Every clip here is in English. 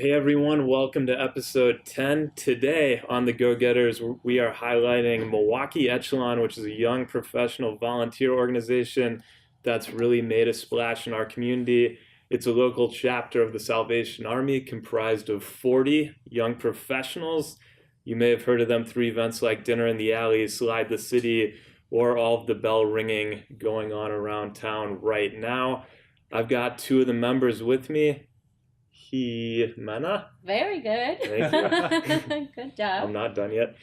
Hey everyone, welcome to episode 10. Today on the Go Getters, we are highlighting Milwaukee Echelon, which is a young professional volunteer organization that's really made a splash in our community. It's a local chapter of the Salvation Army comprised of 40 young professionals. You may have heard of them through events like Dinner in the Alley, Slide the City, or all of the bell ringing going on around town right now. I've got two of the members with me. Ximena. Very good. Thank you. Good job. I'm not done yet.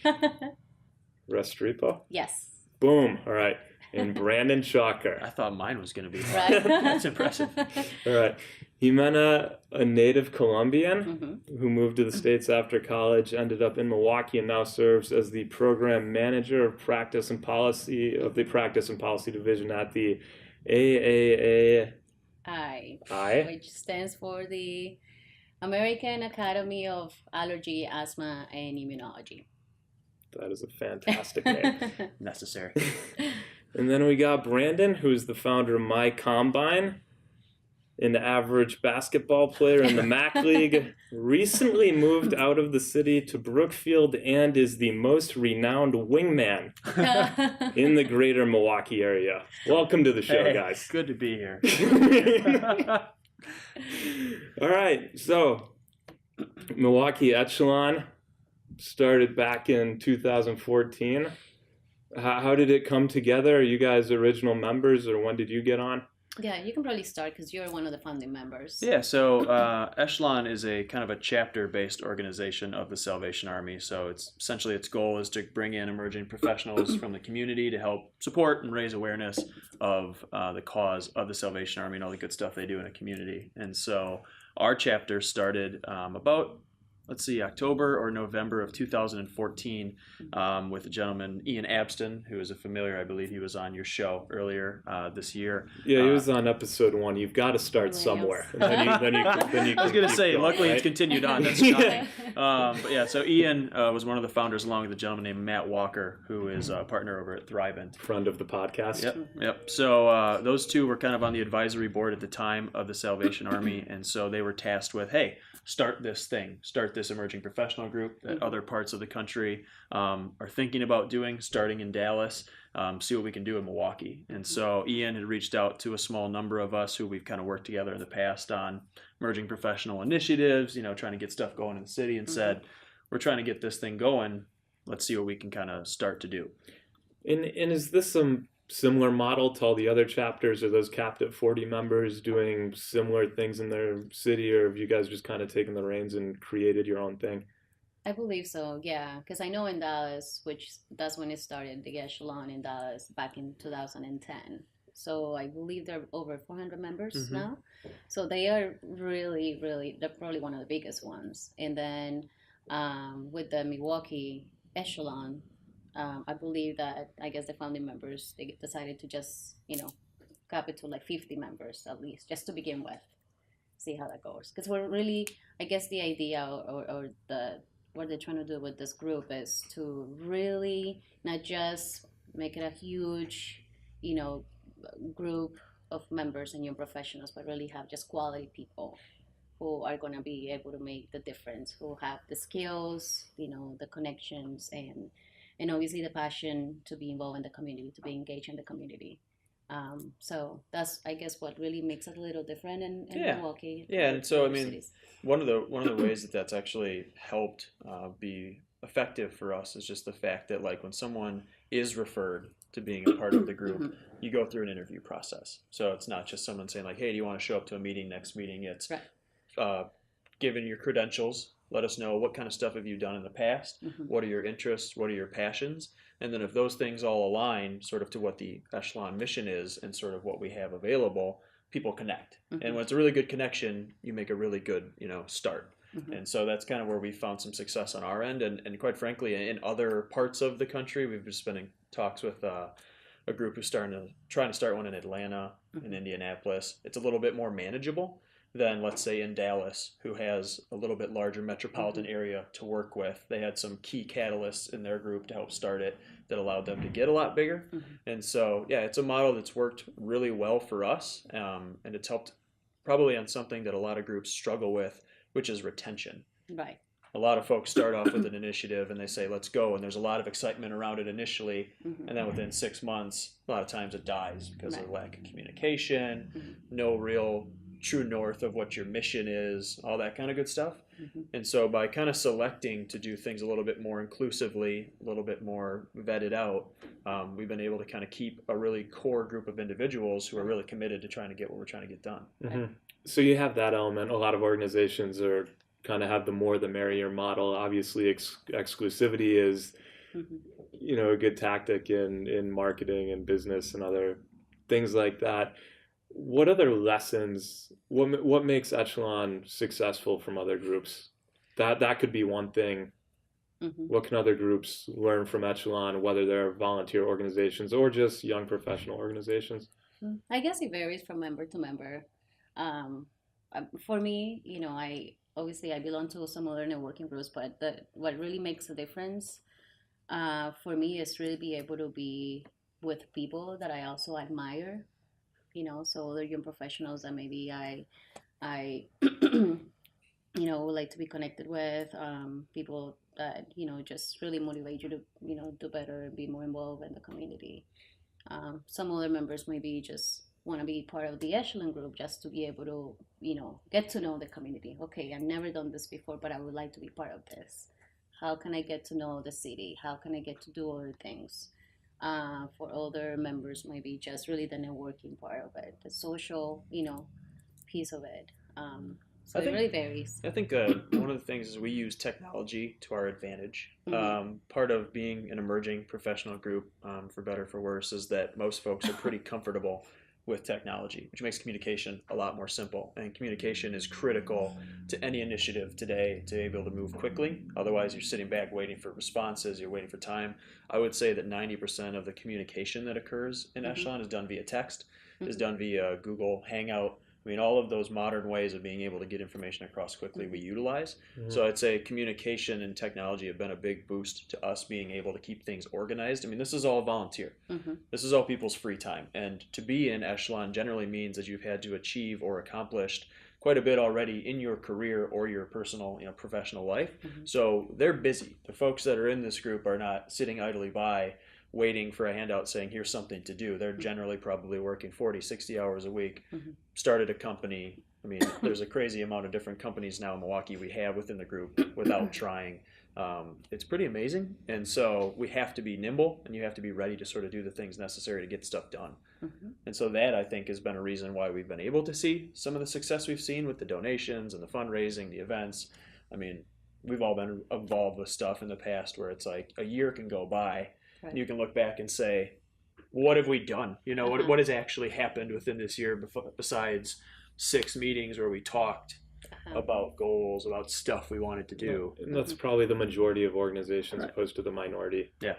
Restrepo. Yes. Boom. All right. And Brandon Tschacher. I thought mine was going to be Right. That's impressive. All right. Ximena, a native Colombian who moved to the States after college, ended up in Milwaukee and now serves as the program manager of practice and policy of the practice and policy division at the AAAI, which stands for the American Academy of Allergy, Asthma, and Immunology. That is a fantastic name. Necessary. And then we got Brandon, who's the founder of My Combine, an average basketball player in the MAC League, recently moved out of the city to Brookfield and is the most renowned wingman in the greater Milwaukee area. Welcome to the show, guys. Good to be here. All right, so Milwaukee Echelon started back in 2014. How did it come together? Are you guys original members, or when did you get on? Yeah, you can probably start because you're one of the founding members. Yeah, so Echelon is a kind of a chapter-based organization of the Salvation Army. So it's essentially its goal is to bring in emerging professionals from the community to help support and raise awareness of the cause of the Salvation Army and all the good stuff they do in a community. And so our chapter started about October or November of 2014 with a gentleman, Ian Abston, who is a familiar. I believe he was on your show earlier this year. Yeah, he was on episode 1. You've got to start somewhere. And then you I was going to say, going, luckily right? It's continued on. That's but yeah, so Ian was one of the founders along with a gentleman named Matt Walker, who is a partner over at Thrivent. Friend of the podcast. Yep. So those two were kind of on the advisory board at the time of the Salvation Army, and so they were tasked with, hey, start this emerging professional group that other parts of the country are thinking about doing, starting in Dallas, see what we can do in Milwaukee. And so Ian had reached out to a small number of us who we've kind of worked together in the past on emerging professional initiatives, trying to get stuff going in the city, and said, we're trying to get this thing going. Let's see what we can kind of start to do. And is this some similar model to all the other chapters? Are those capped at 40 members doing similar things in their city, or have you guys just kind of taken the reins and created your own thing? I believe so, yeah, because I know in Dallas, that's when it started, the Echelon in Dallas back in 2010. So I believe there are over 400 members now. So they are really, they're probably one of the biggest ones. And then with the Milwaukee Echelon, I believe that, I guess the founding members, they decided to just, cap it to like 50 members at least, just to begin with, see how that goes. Because we're really, I guess the idea or what they're trying to do with this group is to really not just make it a huge, group of members and young professionals, but really have just quality people who are going to be able to make the difference, who have the skills, the connections, and obviously the passion to be involved in the community, to be engaged in the community. So that's, I guess, what really makes it a little different in Milwaukee. Yeah, and so cities. one of the ways that's actually helped be effective for us is just the fact that, like, when someone is referred to being a part of the group, you go through an interview process. So it's not just someone saying like, hey, do you want to show up to a meeting next meeting? It's given your credentials. Let us know what kind of stuff have you done in the past. What are your interests? What are your passions? And then if those things all align sort of to what the Echelon mission is and sort of what we have available, people connect. And when it's a really good connection, you make a really good, start. And so that's kind of where we found some success on our end. And quite frankly, in other parts of the country, we've just been in talks with a group who's trying to start one in Atlanta, in Indianapolis. It's a little bit more manageable than, let's say, in Dallas, who has a little bit larger metropolitan area to work with. They had some key catalysts in their group to help start it that allowed them to get a lot bigger. And so, yeah, it's a model that's worked really well for us, and it's helped probably on something that a lot of groups struggle with, which is retention. Right. A lot of folks start off with an initiative and they say, let's go. And there's a lot of excitement around it initially. Mm-hmm. And then within 6 months, a lot of times it dies because of Right. lack of communication, Mm-hmm. no real true north of what your mission is, all that kind of good stuff. Mm-hmm. And so by kind of selecting to do things a little bit more inclusively, a little bit more vetted out, we've been able to kind of keep a really core group of individuals who are really committed to trying to get what we're trying to get done. Mm-hmm. So you have that element. A lot of organizations are kind of have the more the merrier model. Obviously, exclusivity is, Mm-hmm. a good tactic in marketing and business and other things like that. What other lessons? What makes Echelon successful from other groups? That could be one thing. Mm-hmm. What can other groups learn from Echelon, whether they're volunteer organizations or just young professional organizations? I guess it varies from member to member. For me, I belong to some other networking groups, but what really makes a difference for me is really be able to be with people that I also admire. So other young professionals that maybe I would like to be connected with, people that just really motivate you to do better and be more involved in the community. Some other members maybe just want to be part of the Echelon group just to be able to get to know the community. Okay, I've never done this before, but I would like to be part of this. How can I get to know the city? How can I get to do other things? For other members, maybe just really the networking part of it, the social, piece of it. So it really varies. I think one of the things is we use technology to our advantage. Mm-hmm. Part of being an emerging professional group, for better or for worse, is that most folks are pretty comfortable with technology, which makes communication a lot more simple. And communication is critical to any initiative today to be able to move quickly. Otherwise, you're sitting back waiting for responses, you're waiting for time. I would say that 90% of the communication that occurs in Echelon is done via text, is done via Google Hangout. I mean, all of those modern ways of being able to get information across quickly we utilize. Mm-hmm. So I'd say communication and technology have been a big boost to us being able to keep things organized. I mean, this is all volunteer. Mm-hmm. This is all people's free time. And to be in Echelon generally means that you've had to achieve or accomplished quite a bit already in your career or your personal, professional life. Mm-hmm. So they're busy. The folks that are in this group are not sitting idly by waiting for a handout saying here's something to do. They're generally probably working 40, 60 hours a week, started a company. I mean, there's a crazy amount of different companies now in Milwaukee we have within the group without trying. It's pretty amazing. And so we have to be nimble and you have to be ready to sort of do the things necessary to get stuff done. And so that, I think, has been a reason why we've been able to see some of the success we've seen with the donations and the fundraising, the events. I mean, we've all been involved with stuff in the past where it's like a year can go by. Right. You can look back and say, what have we done? What has actually happened within this year besides 6 meetings where we talked about goals, about stuff we wanted to do. And that's probably the majority of organizations Right. opposed to the minority. Yeah.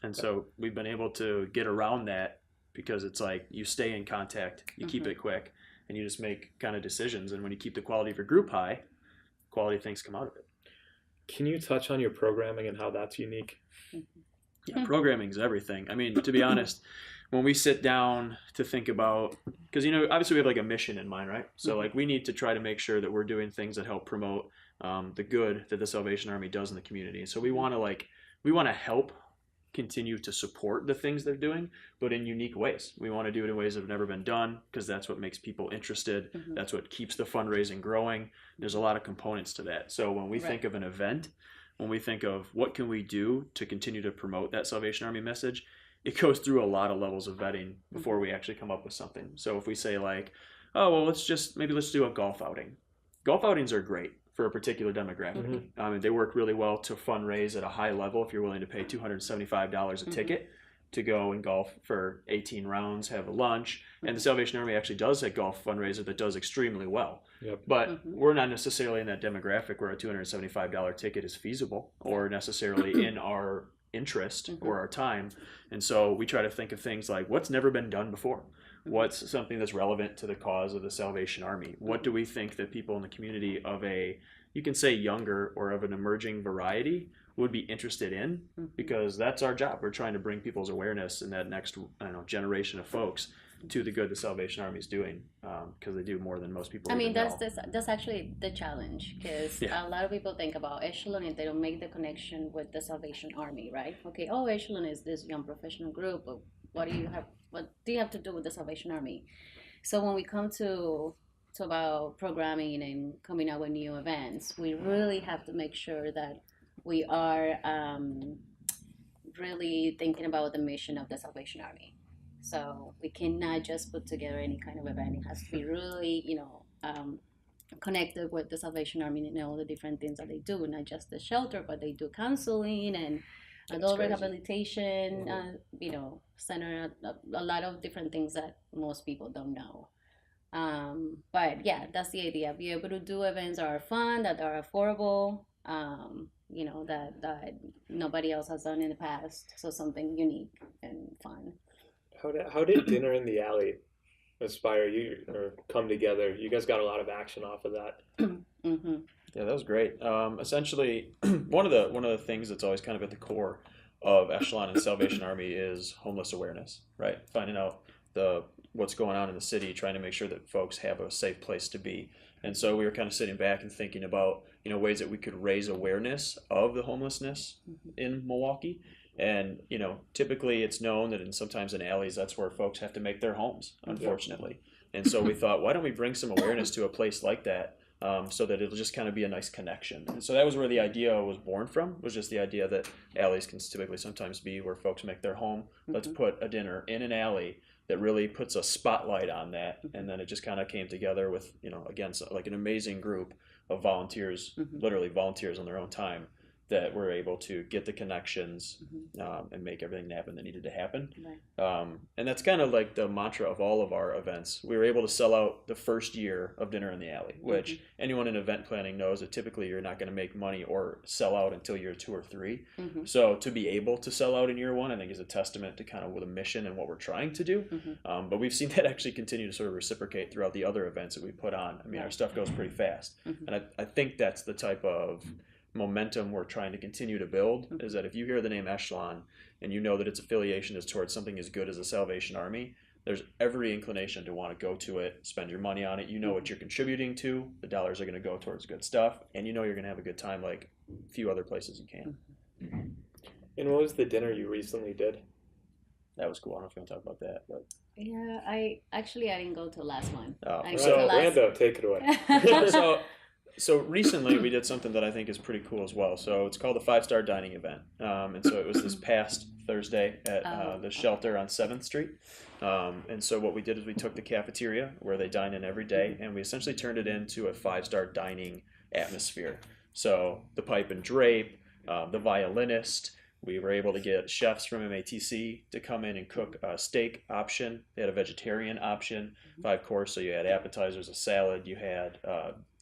And so we've been able to get around that because it's like you stay in contact, you keep it quick, and you just make kind of decisions. And when you keep the quality of your group high, quality things come out of it. Can you touch on your programming and how that's unique? Yeah, programming is everything. I mean, to be honest, when we sit down to think about, because, obviously we have like a mission in mind, right? So like we need to try to make sure that we're doing things that help promote the good that the Salvation Army does in the community. So we want to help continue to support the things they're doing, but in unique ways. We want to do it in ways that have never been done because that's what makes people interested. That's what keeps the fundraising growing. There's a lot of components to that. So when we think of an event, when we think of what can we do to continue to promote that Salvation Army message, it goes through a lot of levels of vetting before we actually come up with something. So if we say like, oh, well, let's do a golf outing. Golf outings are great for a particular demographic. They work really well to fundraise at a high level if you're willing to pay $275 a ticket to go and golf for 18 rounds, have a lunch. And the Salvation Army actually does a golf fundraiser that does extremely well. Yep. But we're not necessarily in that demographic where a $275 ticket is feasible or necessarily in our interest or our time. And so we try to think of things like what's never been done before. What's something that's relevant to the cause of the Salvation Army? What do we think that people in the community of you can say younger or of an emerging variety would be interested in? Because that's our job. We're trying to bring people's awareness in that next generation of folks to the good the Salvation Army is doing, because they do more than most people. I mean, even that's actually the challenge, because Yeah. a lot of people think about Echelon and they don't make the connection with the Salvation Army, right? Okay, oh, Echelon is this young professional group, but what do you have to do with the Salvation Army? So when we come to about programming and coming up with new events, we really have to make sure that we are really thinking about the mission of the Salvation Army. So we cannot just put together any kind of event. It has to be really, connected with the Salvation Army and all the different things that they do, not just the shelter, but they do counseling and adult crazy. rehabilitation, center, a lot of different things that most people don't know. But yeah, that's the idea. Be able to do events that are fun, that are affordable, that nobody else has done in the past. So something unique and fun. How did Dinner in the Alley inspire you or come together? You guys got a lot of action off of that. Mm-hmm. Yeah, that was great. Essentially, one of the things that's always kind of at the core of Echelon and Salvation Army is homeless awareness, right? Finding out what's going on in the city, trying to make sure that folks have a safe place to be. And so we were kind of sitting back and thinking about ways that we could raise awareness of the homelessness in Milwaukee. And typically it's known that sometimes in alleys that's where folks have to make their homes, unfortunately. And so we thought, why don't we bring some awareness to a place like that, so that it'll just kind of be a nice connection. And so that was where the idea was born from, was just the idea that alleys can typically sometimes be where folks make their home. Let's put a dinner in an alley that really puts a spotlight on that. And then it just kind of came together with, again, like an amazing group of volunteers, literally volunteers on their own time, that were able to get the connections and make everything happen that needed to happen. Right. And that's kind of like the mantra of all of our events. We were able to sell out the first year of Dinner in the Alley, which anyone in event planning knows that typically you're not going to make money or sell out until year 2 or 3. So to be able to sell out in year 1, I think is a testament to kind of the mission and what we're trying to do. But we've seen that actually continue to sort of reciprocate throughout the other events that we put on. I mean, our stuff goes pretty fast. And I think that's the type of momentum we're trying to continue to build, is that if you hear the name Echelon and you know that its affiliation is towards something as good as the Salvation Army, there's every inclination to want to go to it, spend your money on it. You know what you're contributing to. The dollars are going to go towards good stuff, and you're going to have a good time like a few other places you can. And what was the dinner you recently did? That was cool. I don't know if you want to talk about that, but Yeah, I didn't go to the last one. Oh, I didn't so go to the last- Brando, take it away. So recently we did something that I think is pretty cool as well. So it's called the 5-Star Dining Event. And so it was this past Thursday at the shelter on 7th Street. And so what we did is we took the cafeteria where they dine in every day, and we essentially turned it into a 5-star dining atmosphere. So the pipe and drape, the violinist, we were able to get chefs from MATC to come in and cook a steak option. They had a vegetarian option, 5-course, so you had appetizers, a salad, you had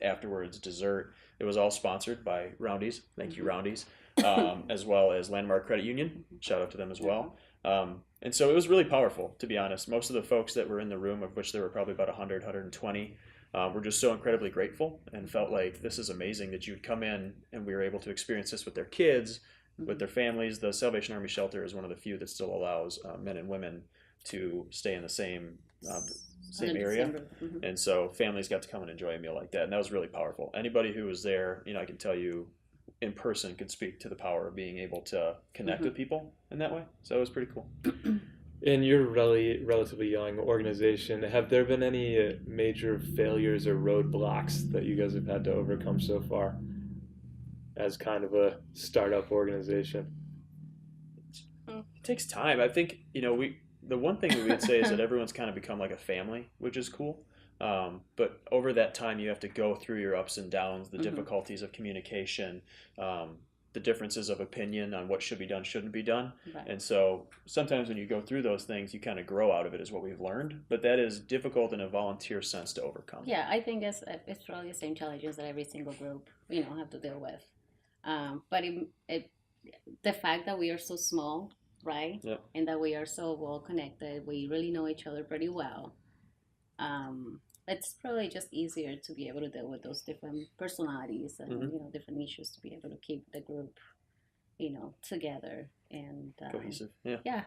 afterwards dessert. It was all sponsored by Roundy's, thank you Roundy's, as well as Landmark Credit Union, shout out to them as well. And so it was really powerful, to be honest. Most of the folks that were in the room, of which there were probably about 100, 120, were just so incredibly grateful and felt like this is amazing that you'd come in and we were able to experience this with their kids, with their families. The Salvation Army shelter is one of the few that still allows men and women to stay in the same area. And so families got to come and enjoy a meal like that. And that was really powerful. Anybody who was there, I can tell you in person could speak to the power of being able to connect with people in that way. So it was pretty cool. In your relatively young organization, have there been any major failures or roadblocks that you guys have had to overcome so far as kind of a startup organization? It takes time. I think, the one thing we would say is that everyone's kind of become like a family, which is cool. But over that time, you have to go through your ups and downs, the difficulties of communication, the differences of opinion on what should be done, shouldn't be done. Right. And so sometimes when you go through those things, you kind of grow out of it, is what we've learned. But that is difficult in a volunteer sense to overcome. Yeah, I think it's probably the same challenges that every single group, have to deal with. But the fact that we are so small, right? Yep. And that we are so well connected, we really know each other pretty well. It's probably just easier to be able to deal with those different personalities and different issues, to be able to keep the group, together and cohesive. Yeah.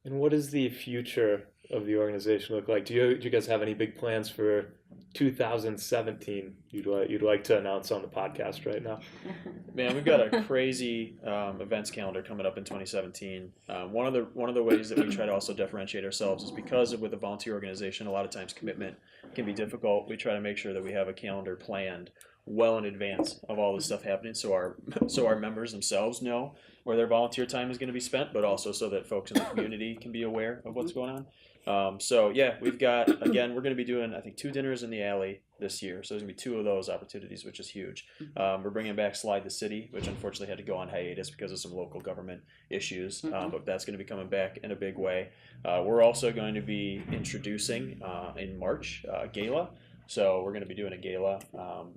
And what does the future of the organization look like? Do you guys have any big plans for 2017 you'd like to announce on the podcast right now? Man, we've got a crazy events calendar coming up in 2017. One of the ways that we try to also differentiate ourselves is because with a volunteer organization, a lot of times commitment can be difficult. We try to make sure that we have a calendar planned well in advance of all this stuff happening, so our members themselves know where their volunteer time is going to be spent, but also so that folks in the community can be aware of what's going on. So yeah, we've got, again, we're going to be doing, I think, 2 dinners in the alley this year. So there's going to be 2 of those opportunities, which is huge. We're bringing back Slide the City, which unfortunately had to go on hiatus because of some local government issues, but that's going to be coming back in a big way. We're also going to be introducing in March gala. So we're going to be doing a gala,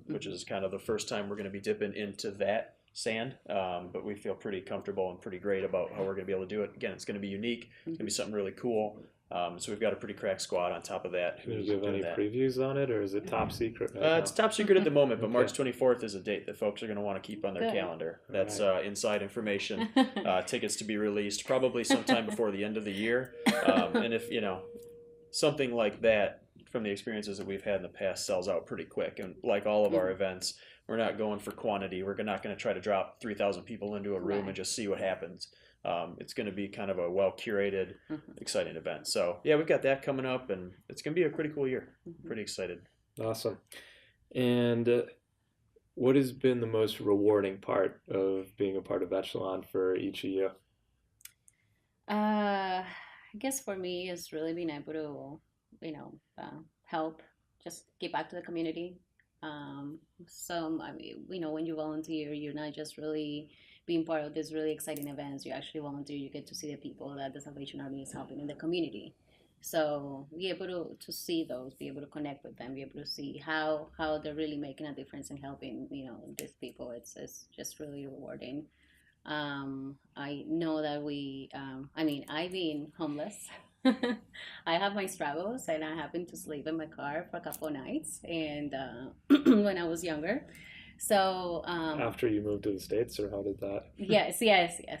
which is kind of the first time we're going to be dipping into that sand, but we feel pretty comfortable and pretty great about how we're going to be able to do it. Again, it's going to be unique. It's going to be something really cool. So we've got a pretty crack squad on top of that. Can you give any previews on it, or is it top secret? It's top secret at the moment, but March 24th is a date that folks are going to want to keep on their calendar. That's inside information. Tickets to be released probably sometime before the end of the year. And if, something like that, from the experiences that we've had in the past, sells out pretty quick. And like all of our events, we're not going for quantity. We're not going to try to drop 3,000 people into a room and just see what happens. It's going to be kind of a well-curated, exciting event. So yeah, we've got that coming up, and it's going to be a pretty cool year. Pretty excited. Awesome. And what has been the most rewarding part of being a part of Echelon for each of you? I guess for me, it's really being able to, help, just give back to the community. I mean, when you volunteer, you're not just really being part of these really exciting events. You actually volunteer, you get to see the people that the Salvation Army is helping in the community. So be able to see those, be able to connect with them, be able to see how they're really making a difference in helping, these people. It's just really rewarding. I know that I've been homeless. I have my struggles, and I happened to sleep in my car for a couple of nights, and when I was younger. So after you moved to the States, or how did that? Yes.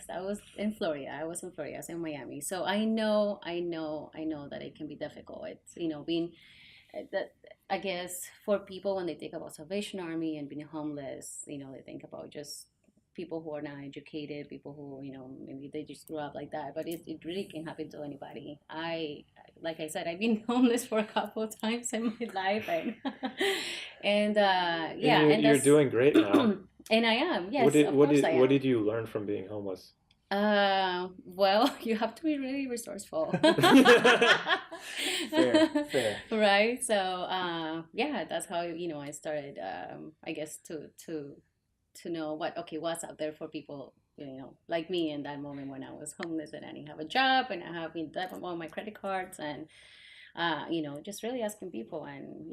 I was in Florida. I was in Miami. So I know that it can be difficult. It's being that, I guess, for people when they think about Salvation Army and being homeless, they think about just people who are not educated, people who, maybe they just grew up like that, but it really can happen to anybody. Like I said, I've been homeless for a couple of times in my life, and you're doing great now. And I am, yes. What did you learn from being homeless? Well, you have to be really resourceful. Fair. Right. So, that's how, I started, I guess, to know what's out there for people, like me in that moment when I was homeless and I didn't have a job and I have all my credit cards and, just really asking people. And,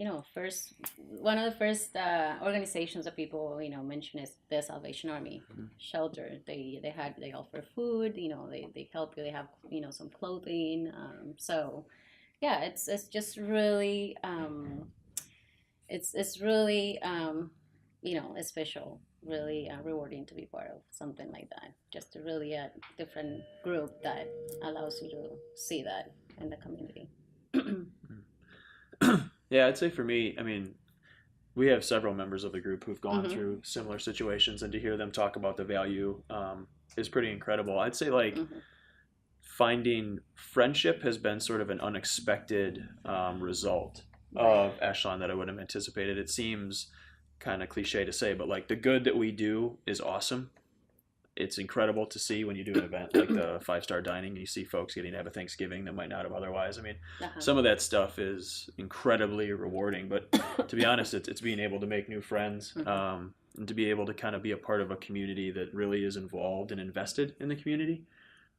one of the first organizations that people, mention is the Salvation Army shelter. They offer food, they help you, they have, some clothing. So yeah, it's just really, it's really, it's special. Really rewarding to be part of something like that. Just really a different group that allows you to see that in the community. Yeah, I'd say for me, we have several members of the group who've gone through similar situations, and to hear them talk about the value is pretty incredible. I'd say finding friendship has been sort of an unexpected result of Echelon that I wouldn't have anticipated. It seems kind of cliche to say, but the good that we do is awesome. It's incredible to see when you do an event like the 5-star dining and you see folks getting to have a Thanksgiving that might not have otherwise. Some of that stuff is incredibly rewarding, but to be honest, it's being able to make new friends, and to be able to kind of be a part of a community that really is involved and invested in the community.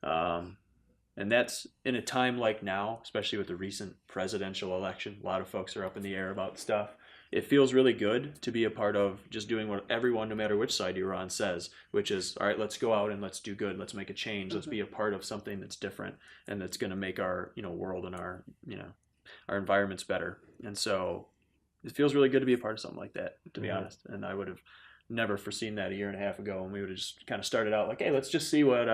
And that's in a time like now, especially with the recent presidential election. A lot of folks are up in the air about stuff. It feels really good to be a part of just doing what everyone, no matter which side you're on, says, which is, all right, let's go out and let's do good. Let's make a change. Let's be a part of something that's different and that's going to make our, world and our, our environments better. And so it feels really good to be a part of something like that, to be honest. And I would have never foreseen that a year and a half ago, and we would have just kind of started out like, hey, let's just see what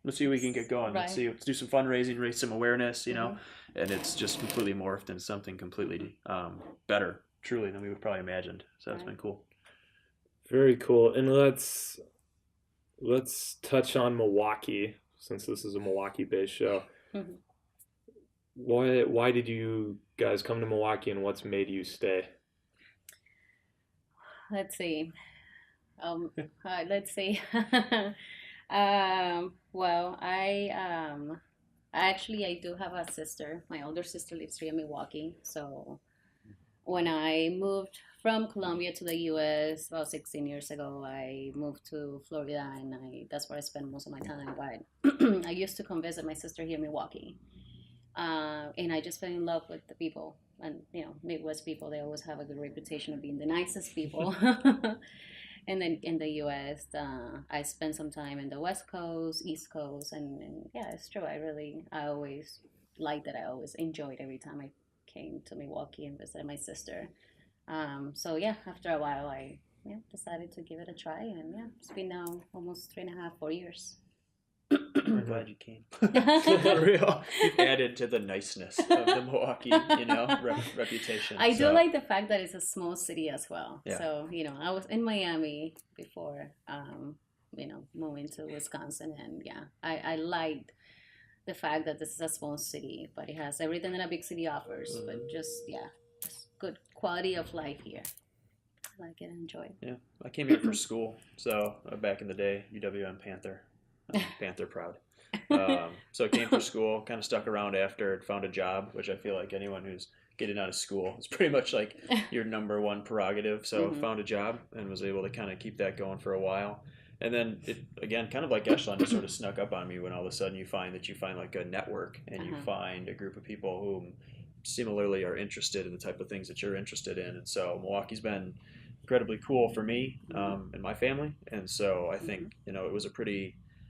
we can get going. Right. Let's do some fundraising, raise some awareness, and it's just completely morphed into something completely better, truly, than we would probably imagined. So it's been cool. Very cool. And let's touch on Milwaukee, since this is a Milwaukee-based show. Mm-hmm. Why did you guys come to Milwaukee, and what's made you stay? Let's see. Let's see. Well, I do have a sister. My older sister lives here in Milwaukee. So when I moved from Colombia to the U.S. about 16 years ago, I moved to Florida, and that's where I spend most of my time. But I used to come visit my sister here in Milwaukee, and I just fell in love with the people. And Midwest people, they always have a good reputation of being the nicest people. And then in the U.S., I spent some time in the West Coast, East Coast, and yeah, it's true. I always liked it. I always enjoyed every time I came to Milwaukee and visited my sister. So yeah, after a while, I decided to give it a try, and yeah, it's been now almost 3.5, 4 years. I'm glad you came. For real. You've added to the niceness of the Milwaukee, reputation. I do like the fact that it's a small city as well. Yeah. So, I was in Miami before, moving to Wisconsin. And yeah, I liked the fact that this is a small city, but it has everything that a big city offers. But just good quality of life here. I like it and enjoy it. Yeah, I came here for school. So back in the day, UWM Panther. Panther proud. So I came for school, kind of stuck around after, found a job, which I feel like anyone who's getting out of school is pretty much like your number one prerogative. So found a job and was able to kind of keep that going for a while. And then it, again, kind of like Echelon, just sort of snuck up on me when all of a sudden you find like a network, and you find a group of people who similarly are interested in the type of things that you're interested in. And so Milwaukee's been incredibly cool for me and my family. And so I think, it was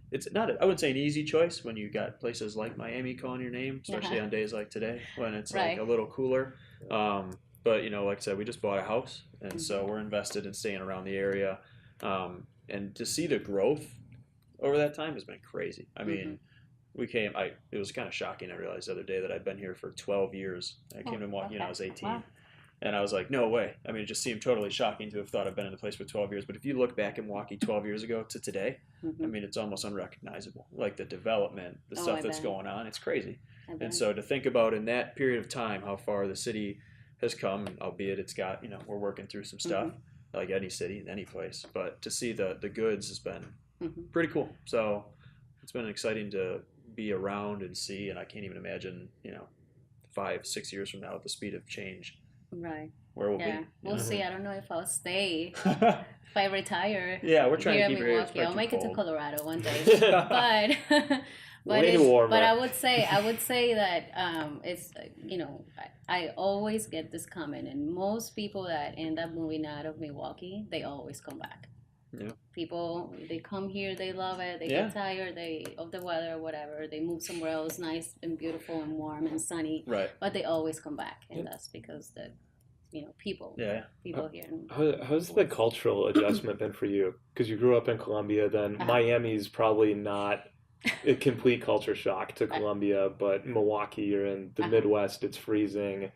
it's not, I wouldn't say an easy choice when you got places like Miami calling your name, especially on days like today when it's like a little cooler. But, like I said, we just bought a house, and so we're invested in staying around the area. And to see the growth over that time has been crazy. I mean, it was kind of shocking. I realized the other day that I'd been here for 12 years. I came to Milwaukee when I was 18. Wow. And I was like, no way. I mean, it just seemed totally shocking to have thought I've been in the place for 12 years. But if you look back in Milwaukee 12 years ago to today, I mean, it's almost unrecognizable. Like the development, the stuff that's going on, it's crazy. And so to think about in that period of time how far the city has come, albeit it's got, we're working through some stuff, like any city, any place. But to see the goods has been pretty cool. So it's been exciting to be around and see. And I can't even imagine, 5-6 years from now at the speed of change. Right. Where we'll be. We'll see. I don't know if I'll stay. If I retire. Yeah, we're trying here to keep Milwaukee. I'll make it to Colorado one day. But I would say that it's I always get this comment, and most people that end up moving out of Milwaukee, they always come back. Yeah. People, they come here, they love it, they get tired of the weather or whatever, they move somewhere else nice and beautiful and warm and sunny, right? But they always come back, and that's because the people here. How's the cultural adjustment been for you? Because you grew up in Colombia, then Miami's probably not a complete culture shock to Colombia, but Milwaukee, you're in the Midwest, it's freezing.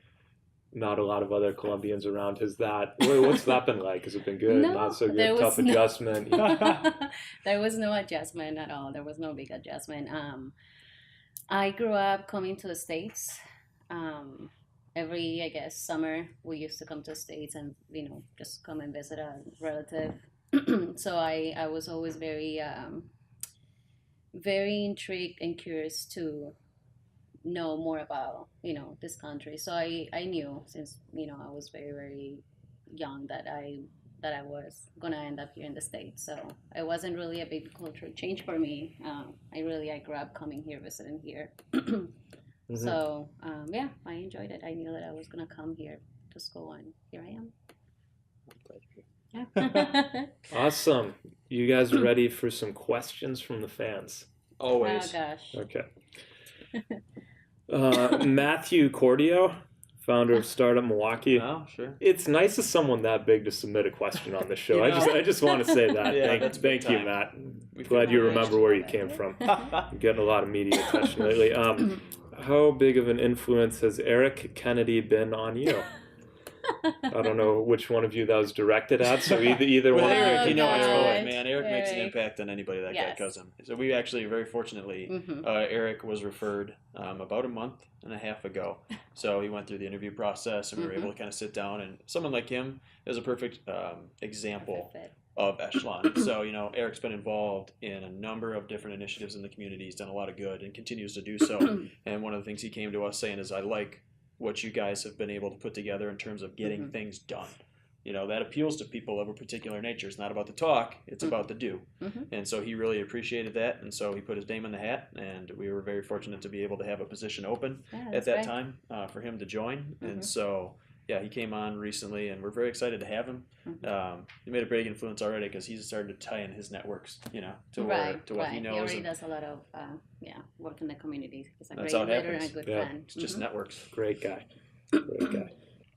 Not a lot of other Colombians around. What's that been like? Has it been good? No, not so good? Tough adjustment? There was no adjustment at all. There was no big adjustment. I grew up coming to the States. Every, summer we used to come to the States and, just come and visit a relative. So I was always very, very intrigued and curious to know more about this country. So I knew since I was very, very young that I was gonna end up here in the States. So it wasn't really a big cultural change for me. I grew up coming here, visiting here. So I enjoyed it. I knew that I was gonna come here to school, and here I am. Awesome. You guys ready for some questions from the fans? Always. Oh gosh. Okay. Matthew Cordio founder of Startup Milwaukee. Oh, sure. It's nice of someone that big to submit a question on the show. You know? I just want to say that. Yeah, that's big thank you, time. Matt. We Glad feel you privileged. remember where you came from. You're getting a lot of media attention lately. How big of an influence has Eric Kennedy been on you? I don't know which one of you that was directed at, so either With one. Eric, you know God. it's both, man. Eric makes an Eric. impact on anybody that Yes. guy goes him. So we actually, very fortunately, Mhm. Eric was referred about a month and a half ago. So he went through the interview process, and we were able to kind of sit down. And someone like him is a perfect example Perfect. of Echelon. So, you know, Eric's been involved in a number of different initiatives in the community. He's done a lot of good and continues to do so. And one of the things he came to us saying is, I like what you guys have been able to put together in terms of getting things done. You know, that appeals to people of a particular nature. It's not about the talk, it's about the do. And so he really appreciated that. And so he put his name in the hat, and we were very fortunate to be able to have a position open Yeah, at that's that right. time for him to join. And so, yeah, he came on recently, and we're very excited to have him. He made a big influence already because he's started to tie in his networks, you know, to Right, to what he right. knows. He already and does a lot of work in the community. He's a That's great how it leader and a happens. good Yeah. friend. It's just networks. Great guy. Great guy.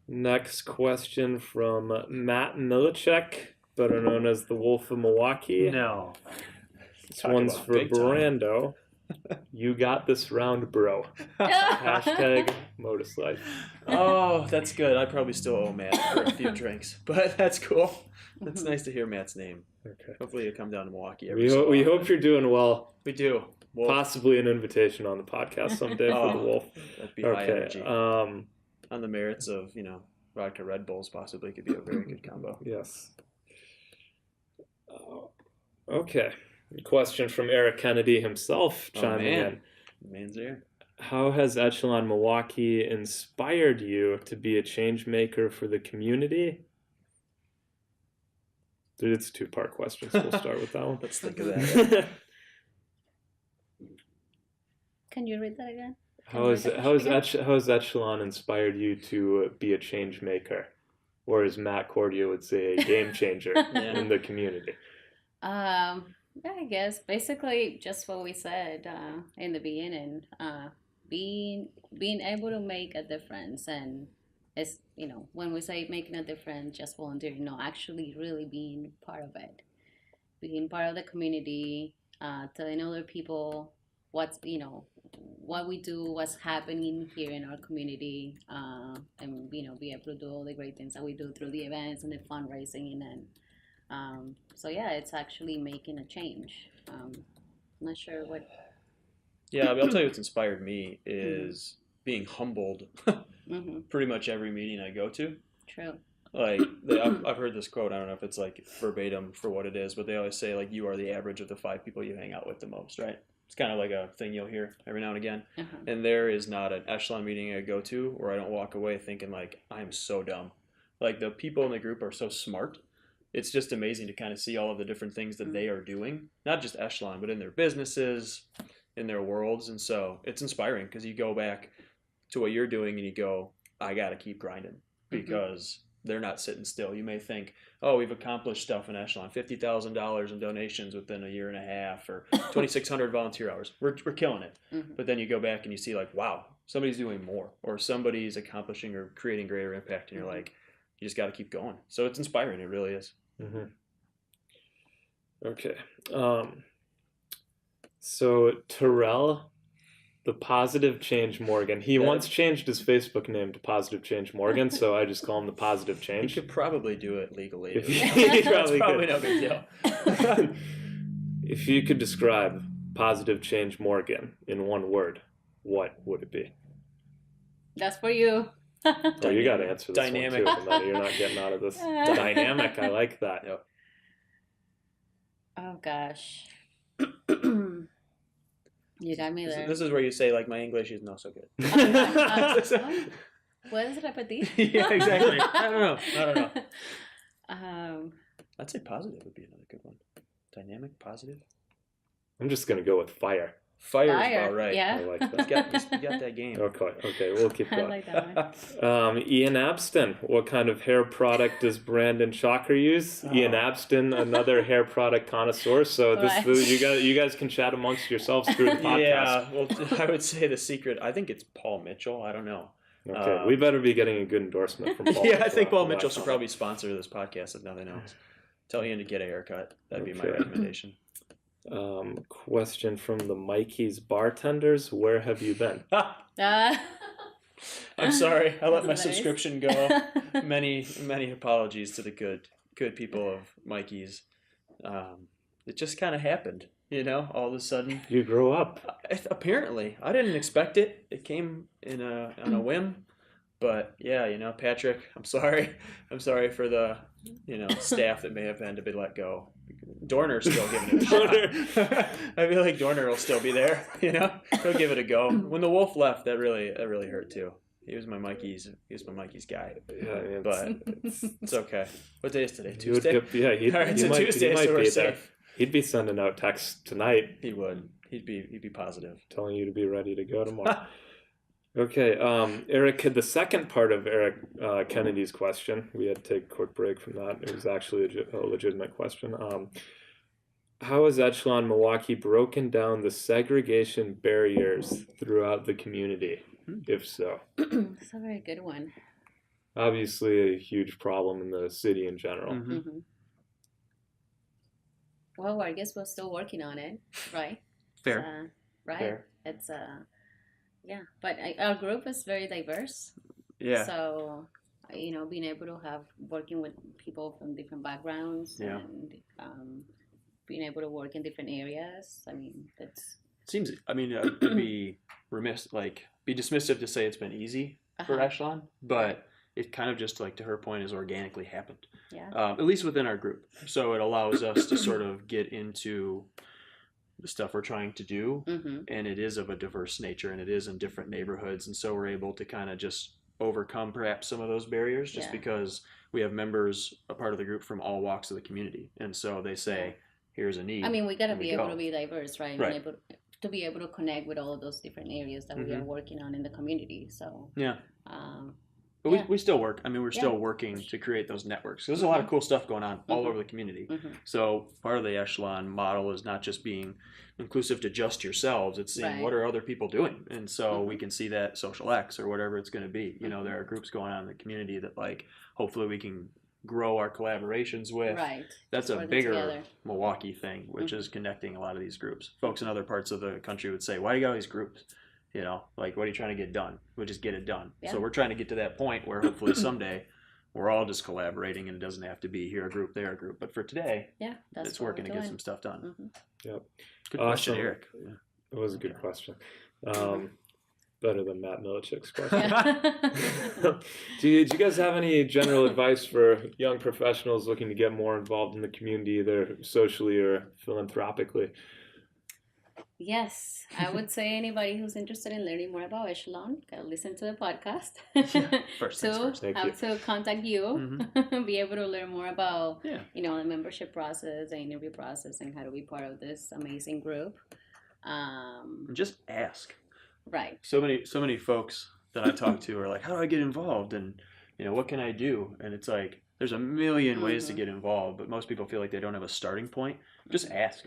Next question from Matt Milicek, better known as the Wolf of Milwaukee. No. This Talk one's about for big time. Brando. You got this round, bro. Hashtag Modus Life. Oh, that's good. I probably still owe Matt for a few drinks, but that's cool. It's nice to hear Matt's name. Okay. Hopefully, he'll come down to Milwaukee We hope you're doing well. We do. Wolf, Possibly an invitation on the podcast someday for the Wolf. that'd be high energy. Okay. On the merits of, you know, vodka Red Bulls possibly could be a very good combo. Yes. Okay. Question from Eric Kennedy himself chiming in. Man's there. How has Echelon Milwaukee inspired you to be a change maker for the community? It's a two-part question, so we'll start with that one. Let's think of that. Can you read that again? How has Echelon inspired you to be a change maker? Or as Matt Cordia would say, a game changer in the community? I guess basically just what we said in the beginning. Being able to make a difference, and it's, you know, when we say making a difference, just volunteering, no, actually really being part of it, being part of the community, telling other people what's, you know, what we do, what's happening here in our community, and, you know, be able to do all the great things that we do through the events and the fundraising, and so yeah, it's actually making a change. I'm not sure what. Yeah, I'll tell you what's inspired me is being humbled pretty much every meeting I go to. True. Like, I've heard this quote, I don't know if it's like verbatim for what it is, but they always say, like, you are the average of the 5 people you hang out with the most, right? It's kind of like a thing you'll hear every now and again. And there is not an Echelon meeting I go to where I don't walk away thinking, like, I'm so dumb. Like, the people in the group are so smart. It's just amazing to kind of see all of the different things that they are doing, not just Echelon, but in their businesses, in their worlds. And so it's inspiring because you go back to what you're doing and you go, I got to keep grinding because they're not sitting still. You may think, oh, we've accomplished stuff in Echelon, $50,000 in donations within a year and a half, or 2,600 volunteer hours. We're killing it. But then you go back and you see, like, wow, somebody's doing more, or somebody's accomplishing or creating greater impact. And you're like, you just got to keep going. So it's inspiring. It really is. Okay. So Terrell, the Positive Change Morgan. He once changed his Facebook name to Positive Change Morgan, so I just call him the Positive You Change. could probably do it legally. That's probably no big deal. If you could describe Positive Change Morgan in one word, what would it be? That's for you. Oh, you got to answer this Dynamic. one too, Ximena. You're not getting out of this. Dynamic. I like that. Yep. Oh gosh. You got me there. This is where you say, like, my English is not so good. ¿Puedes repetir? Yeah, exactly. I don't know. I'd say positive would be another good one. Dynamic, positive. I'm just going to go with fire. Fire is about right. Yeah. I like that. You got that game. Okay, we'll keep I going. like that one. Ian Abston, what kind of hair product does Brandon Tschacher use? Ian Abston, another hair product connoisseur. So you guys can chat amongst yourselves through the podcast. Yeah, well, I would say the secret. I think it's Paul Mitchell. I don't know. Okay, we better be getting a good endorsement from Paul. Yeah, I think Paul on that Mitchell should comment. probably sponsor this podcast if nothing else. Tell Ian to get a haircut. That'd be my Okay. recommendation. Question from the Mikey's bartenders: where have you been? I'm sorry, I let my That's hilarious. subscription go. Many apologies to the good people of Mikey's. It just kind of happened, all of a sudden. You grow up. Apparently, I didn't expect it. It came on a whim. But yeah, Patrick, I'm sorry. I'm sorry for the staff that may have had to be let go. Dorner's still giving it a shot. I feel like Dorner will still be there. He'll give it a go. When the Wolf left, that really hurt too. He was my Mikey's guy. Yeah, But it's okay. What day is today? He would Tuesday. All right, so Tuesday, so we're be safe. there. He'd be sending out texts tonight. He would. He'd be positive. Telling you to be ready to go tomorrow. Okay, Eric, the second part of Eric Kennedy's question, we had to take a quick break from that. It was actually a legitimate question. How has Echelon Milwaukee broken down the segregation barriers throughout the community, if so? That's a very good one. Obviously a huge problem in the city in general. Mm-hmm. Well, I guess we're still working on it, right? Fair. Right? Fair. It's but our group is very diverse. Yeah. So, being able to working with people from different backgrounds and being able to work in different areas. I mean, that's Seems. It'd be remiss, be dismissive to say it's been easy for Echelon, but it kind of just, to her point, has organically happened. Yeah. At least within our group. So it allows us to sort of get into the stuff we're trying to do, and it is of a diverse nature, and it is in different neighborhoods, and so we're able to kind of just overcome perhaps some of those barriers just because we have members, a part of the group, from all walks of the community, and so they say, here's a need. I mean, we gotta and be able to be diverse, right? Right. And to be able to connect with all of those different areas that we are working on in the community. So yeah. But yeah. we still work. We're still working to create those networks. There's a lot of cool stuff going on all over the community. So part of the Echelon model is not just being inclusive to just yourselves. It's seeing what are other people doing. And so we can see that Social X or whatever it's going to be. There are groups going on in the community that hopefully we can grow our collaborations with. Right. That's a Working bigger together. Milwaukee thing, which is connecting a lot of these groups. Folks in other parts of the country would say, why do you got all these groups? What are you trying to get done? We'll just get it done. Yeah. So we're trying to get to that point where hopefully someday we're all just collaborating and it doesn't have to be here a group, there a group. But for today, that's it's working to we're get doing. some stuff done. Yep. Good question, Awesome. Eric. Yeah. It was a good question. Better than Matt Milichik's question. Yeah. Do you guys have any general advice for young professionals looking to get more involved in the community, either socially or philanthropically? Yes, I would say anybody who's interested in learning more about Echelon, gotta listen to the podcast. First things first. Thank have to contact you, be able to learn more about Yeah. The membership process, the interview process, and how to be part of this amazing group. Just ask. Right. So many folks that I talk to are like, how do I get involved? And, what can I do? And it's like, there's a million ways to get involved, but most people feel like they don't have a starting point. Just ask.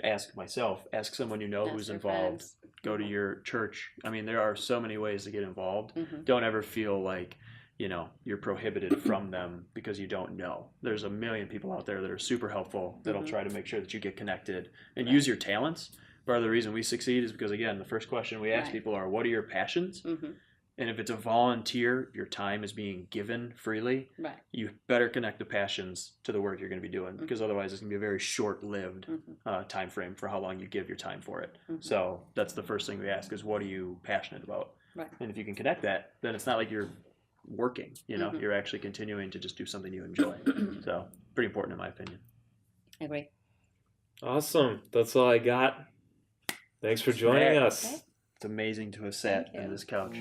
Ask myself. Ask someone you know Ask who's your involved. friends. Go to your church. There are so many ways to get involved. Don't ever feel like, you're prohibited from them because you don't know. There's a million people out there that are super helpful that'll try to make sure that you get connected and use your talents. Part of the reason we succeed is because, again, the first question we ask people are, what are your passions? And if it's a volunteer, your time is being given freely. Right. You better connect the passions to the work you're going to be doing, because otherwise it's going to be a very short-lived time frame for how long you give your time for it. So that's the first thing we ask is, what are you passionate about? Right. And if you can connect that, then it's not like you're working. You're actually continuing to just do something you enjoy. So pretty important in my opinion. I agree. Awesome. That's all I got. Thanks for joining us. Okay. It's amazing to have sat Thank you. on this couch.